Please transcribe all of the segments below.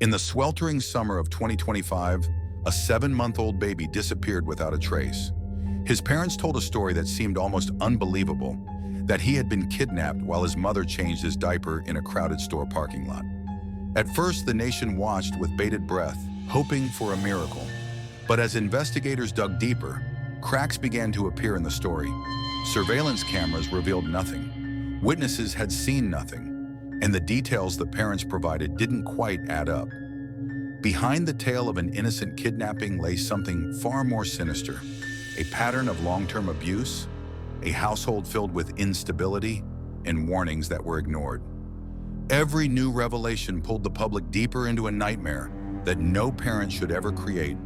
In the sweltering summer of 2025, a 7-month-old baby disappeared without a trace. His parents told a story that seemed almost unbelievable, that he had been kidnapped while his mother changed his diaper in a crowded store parking lot. At first, the nation watched with bated breath, hoping for a miracle. But as investigators dug deeper, cracks began to appear in the story. Surveillance cameras revealed nothing. Witnesses had seen nothing, and the details the parents provided didn't quite add up. Behind the tale of an innocent kidnapping lay something far more sinister, a pattern of long-term abuse, a household filled with instability, and warnings that were ignored. Every new revelation pulled the public deeper into a nightmare that no parent should ever create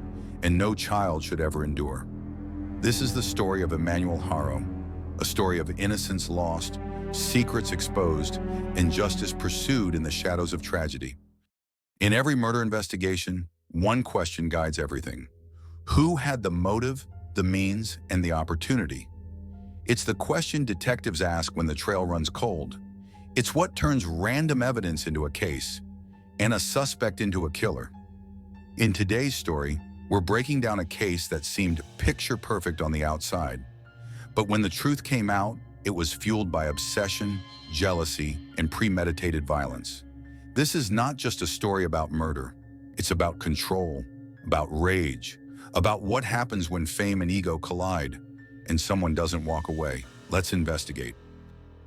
and no child should ever endure. This is the story of Emmanuel Haro, a story of innocence lost, secrets exposed, and justice pursued in the shadows of tragedy. In every murder investigation, one question guides everything. Who had the motive, the means, and the opportunity? It's the question detectives ask when the trail runs cold. It's what turns random evidence into a case and a suspect into a killer. In today's story, we're breaking down a case that seemed picture-perfect on the outside. But when the truth came out, it was fueled by obsession, jealousy, and premeditated violence. This is not just a story about murder. It's about control, about rage, about what happens when fame and ego collide and someone doesn't walk away. Let's investigate.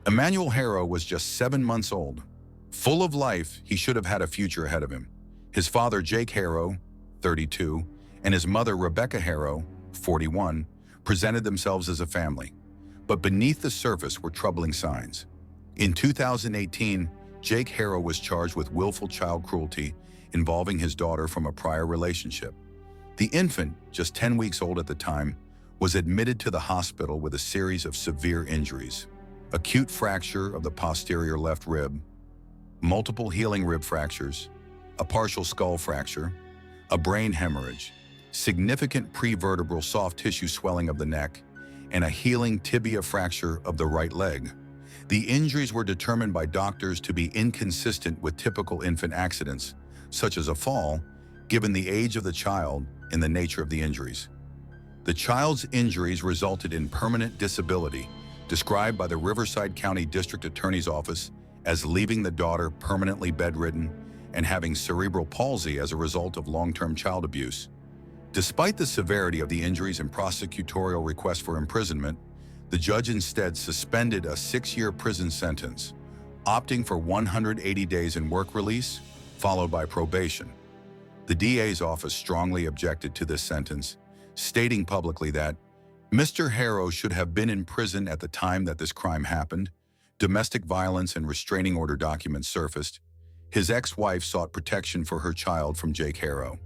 Emmanuel Haro was just 7 months old. Full of life, he should have had a future ahead of him. His father, Jake Haro, 32, and his mother, Rebecca Haro, 41, presented themselves as a family. But beneath the surface were troubling signs. In 2018, Jake Haro was charged with willful child cruelty involving his daughter from a prior relationship. The infant, just 10 weeks old at the time, was admitted to the hospital with a series of severe injuries: acute fracture of the posterior left rib, multiple healing rib fractures, a partial skull fracture, a brain hemorrhage, significant prevertebral soft tissue swelling of the neck, and a healing tibia fracture of the right leg. The injuries were determined by doctors to be inconsistent with typical infant accidents, such as a fall, given the age of the child and the nature of the injuries. The child's injuries resulted in permanent disability, described by the Riverside County District Attorney's Office as leaving the daughter permanently bedridden and having cerebral palsy as a result of long-term child abuse. Despite the severity of the injuries and prosecutorial request for imprisonment, the judge instead suspended a 6-year prison sentence, opting for 180 days in work release, followed by probation. The DA's office strongly objected to this sentence, stating publicly that Mr. Haro should have been in prison at the time that this crime happened. Domestic violence and restraining order documents surfaced. His ex-wife sought protection for her child from Jake Haro.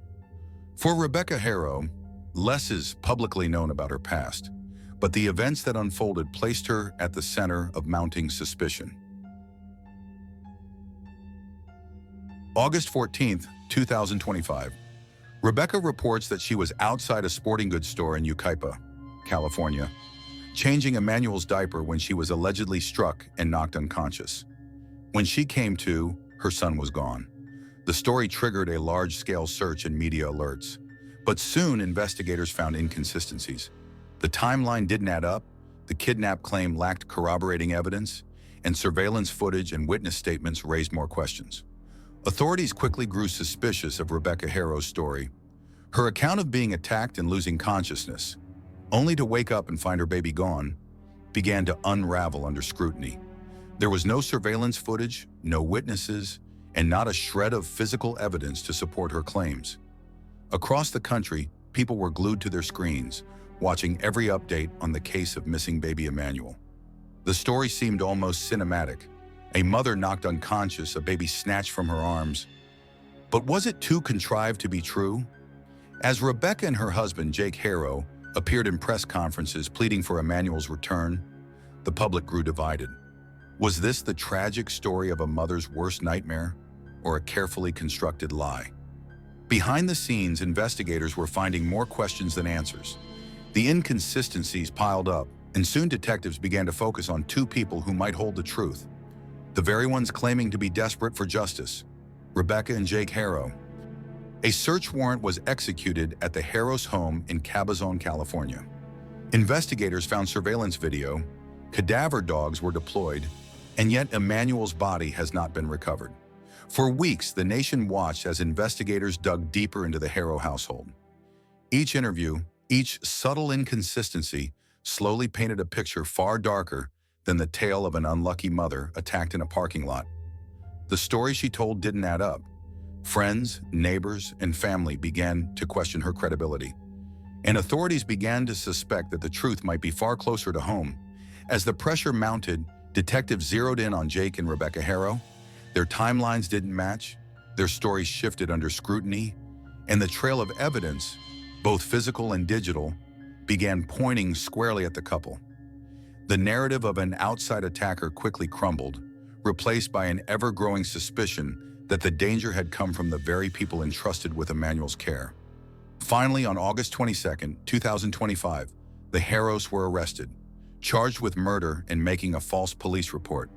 For Rebecca Haro, less is publicly known about her past, but the events that unfolded placed her at the center of mounting suspicion. August 14, 2025. Rebecca reports that she was outside a sporting goods store in Yucaipa, California, changing Emmanuel's diaper when she was allegedly struck and knocked unconscious. When she came to, her son was gone. The story triggered a large-scale search and media alerts. But soon, investigators found inconsistencies. The timeline didn't add up, the kidnap claim lacked corroborating evidence, and surveillance footage and witness statements raised more questions. Authorities quickly grew suspicious of Rebecca Haro's story. Her account of being attacked and losing consciousness, only to wake up and find her baby gone, began to unravel under scrutiny. There was no surveillance footage, no witnesses, and not a shred of physical evidence to support her claims. Across the country, people were glued to their screens, watching every update on the case of missing baby Emmanuel. The story seemed almost cinematic. A mother knocked unconscious, a baby snatched from her arms. But was it too contrived to be true? As Rebecca and her husband, Jake Haro, appeared in press conferences pleading for Emmanuel's return, the public grew divided. Was this the tragic story of a mother's worst nightmare, or a carefully constructed lie? Behind the scenes, investigators were finding more questions than answers. The inconsistencies piled up, and soon detectives began to focus on two people who might hold the truth. The very ones claiming to be desperate for justice, Rebecca and Jake Haro. A search warrant was executed at the Haro's home in Cabazon, California. Investigators found surveillance video, cadaver dogs were deployed, and yet Emmanuel's body has not been recovered. For weeks, the nation watched as investigators dug deeper into the Haro household. Each interview, each subtle inconsistency, slowly painted a picture far darker than the tale of an unlucky mother attacked in a parking lot. The story she told didn't add up. Friends, neighbors, and family began to question her credibility. And authorities began to suspect that the truth might be far closer to home. As the pressure mounted, detectives zeroed in on Jake and Rebecca Haro. Their timelines didn't match, their stories shifted under scrutiny, and the trail of evidence, both physical and digital, began pointing squarely at the couple. The narrative of an outside attacker quickly crumbled, replaced by an ever-growing suspicion that the danger had come from the very people entrusted with Emmanuel's care. Finally, on August 22, 2025, the Haros were arrested, charged with murder and making a false police report.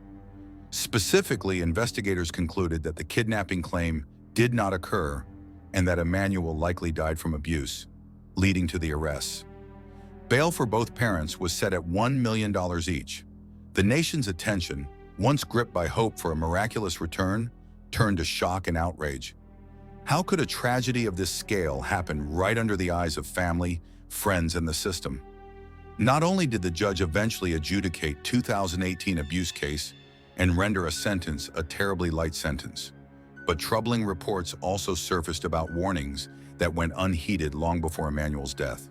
Specifically, investigators concluded that the kidnapping claim did not occur and that Emmanuel likely died from abuse, leading to the arrests. Bail for both parents was set at $1 million each. The nation's attention, once gripped by hope for a miraculous return, turned to shock and outrage. How could a tragedy of this scale happen right under the eyes of family, friends, and the system? Not only did the judge eventually adjudicate 2018 abuse case and render a sentence a terribly light sentence, but troubling reports also surfaced about warnings that went unheeded long before Emmanuel's death.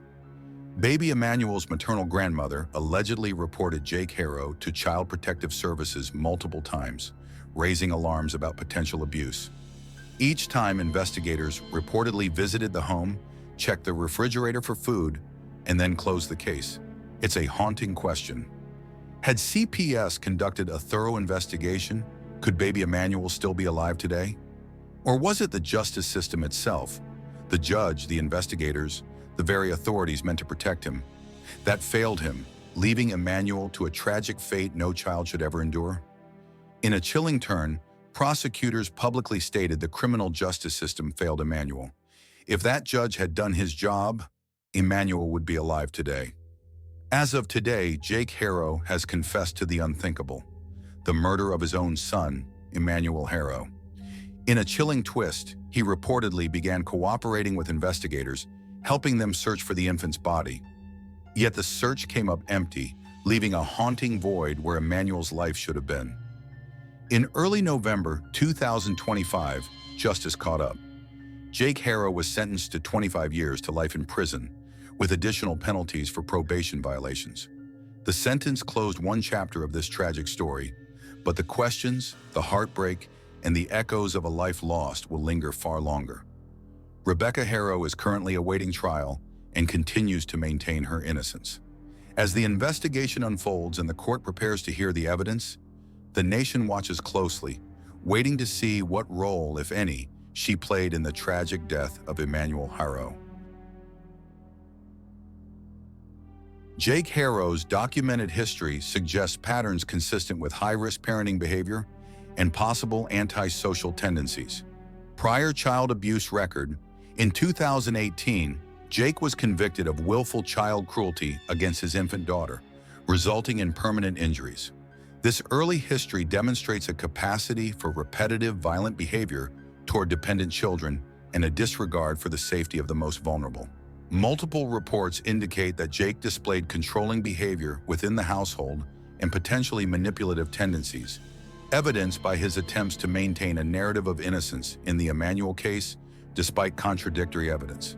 Baby Emmanuel's maternal grandmother allegedly reported Jake Haro to Child Protective Services multiple times, raising alarms about potential abuse. Each time, investigators reportedly visited the home, checked the refrigerator for food, and then closed the case. It's a haunting question. Had CPS conducted a thorough investigation, could baby Emmanuel still be alive today? Or was it the justice system itself, the judge, the investigators, the very authorities meant to protect him, that failed him, leaving Emmanuel to a tragic fate no child should ever endure? In a chilling turn, prosecutors publicly stated the criminal justice system failed Emmanuel. If that judge had done his job, Emmanuel would be alive today. As of today, Jake Haro has confessed to the unthinkable, the murder of his own son, Emmanuel Haro. In a chilling twist, he reportedly began cooperating with investigators, helping them search for the infant's body. Yet the search came up empty, leaving a haunting void where Emmanuel's life should have been. In early November 2025, justice caught up. Jake Haro was sentenced to 25 years to life in prison, with additional penalties for probation violations. The sentence closed one chapter of this tragic story, but the questions, the heartbreak, and the echoes of a life lost will linger far longer. Rebecca Haro is currently awaiting trial and continues to maintain her innocence. As the investigation unfolds and the court prepares to hear the evidence, the nation watches closely, waiting to see what role, if any, she played in the tragic death of Emmanuel Haro. Jake Haro's documented history suggests patterns consistent with high-risk parenting behavior and possible antisocial tendencies. Prior child abuse record: in 2018, Jake was convicted of willful child cruelty against his infant daughter, resulting in permanent injuries. This early history demonstrates a capacity for repetitive violent behavior toward dependent children and a disregard for the safety of the most vulnerable. Multiple reports indicate that Jake displayed controlling behavior within the household and potentially manipulative tendencies, evidenced by his attempts to maintain a narrative of innocence in the Emmanuel case despite contradictory evidence.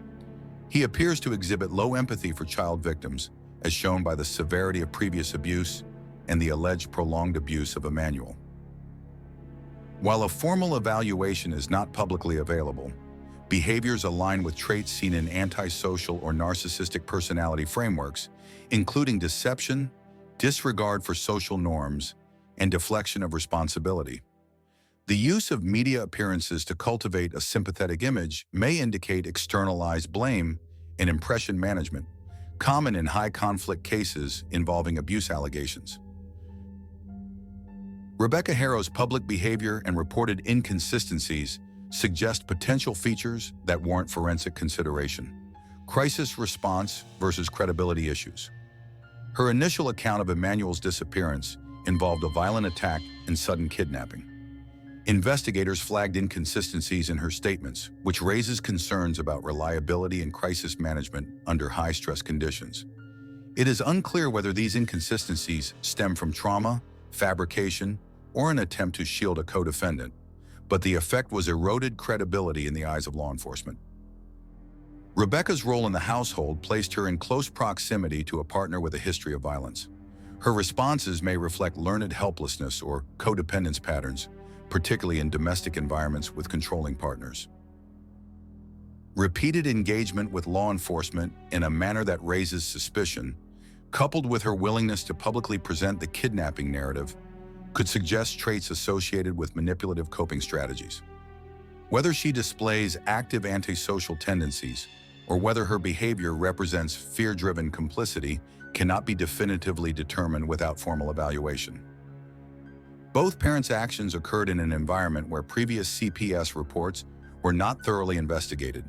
He appears to exhibit low empathy for child victims, as shown by the severity of previous abuse and the alleged prolonged abuse of Emmanuel. While a formal evaluation is not publicly available, behaviors align with traits seen in antisocial or narcissistic personality frameworks, including deception, disregard for social norms, and deflection of responsibility. The use of media appearances to cultivate a sympathetic image may indicate externalized blame and impression management, common in high-conflict cases involving abuse allegations. Rebecca Haro's public behavior and reported inconsistencies suggest potential features that warrant forensic consideration. Crisis response versus credibility issues. Her initial account of Emmanuel's disappearance involved a violent attack and sudden kidnapping. Investigators flagged inconsistencies in her statements, which raises concerns about reliability and crisis management under high-stress conditions. It is unclear whether these inconsistencies stem from trauma, fabrication, or an attempt to shield a co-defendant, but the effect was eroded credibility in the eyes of law enforcement. Rebecca's role in the household placed her in close proximity to a partner with a history of violence. Her responses may reflect learned helplessness or codependence patterns, particularly in domestic environments with controlling partners. Repeated engagement with law enforcement in a manner that raises suspicion, coupled with her willingness to publicly present the kidnapping narrative, could suggest traits associated with manipulative coping strategies. Whether she displays active antisocial tendencies or whether her behavior represents fear-driven complicity cannot be definitively determined without formal evaluation. Both parents' actions occurred in an environment where previous CPS reports were not thoroughly investigated.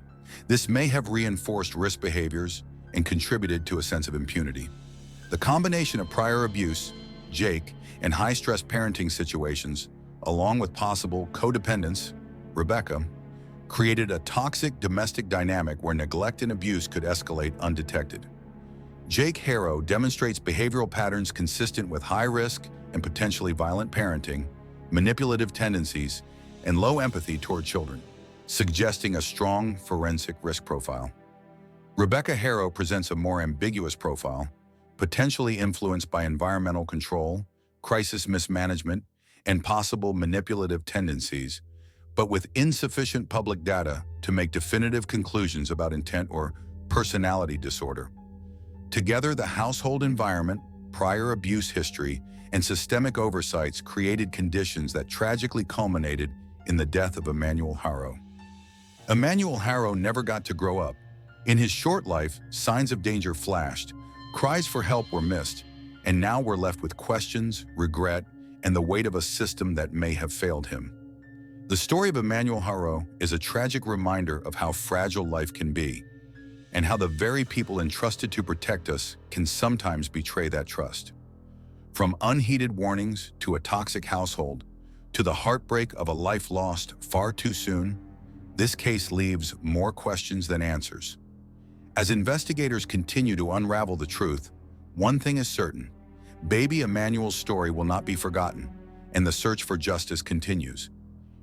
This may have reinforced risk behaviors and contributed to a sense of impunity. The combination of prior abuse, Jake, and high-stress parenting situations, along with possible codependence, Rebecca, created a toxic domestic dynamic where neglect and abuse could escalate undetected. Jake Haro demonstrates behavioral patterns consistent with high-risk and potentially violent parenting, manipulative tendencies, and low empathy toward children, suggesting a strong forensic risk profile. Rebecca Haro presents a more ambiguous profile, potentially influenced by environmental control, crisis mismanagement, and possible manipulative tendencies, but with insufficient public data to make definitive conclusions about intent or personality disorder. Together, the household environment, prior abuse history, and systemic oversights created conditions that tragically culminated in the death of Emmanuel Haro. Emmanuel Haro never got to grow up. In his short life, signs of danger flashed, cries for help were missed, and now we're left with questions, regret, and the weight of a system that may have failed him. The story of Emmanuel Haro is a tragic reminder of how fragile life can be, and how the very people entrusted to protect us can sometimes betray that trust. From unheeded warnings to a toxic household, to the heartbreak of a life lost far too soon, this case leaves more questions than answers. As investigators continue to unravel the truth, one thing is certain: baby Emmanuel's story will not be forgotten, and the search for justice continues.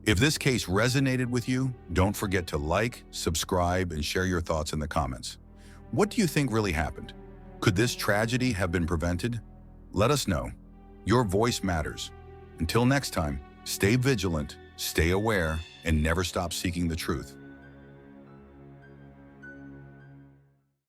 If this case resonated with you, don't forget to like, subscribe, and share your thoughts in the comments. What do you think really happened? Could this tragedy have been prevented? Let us know. Your voice matters. Until next time, stay vigilant, stay aware, and never stop seeking the truth.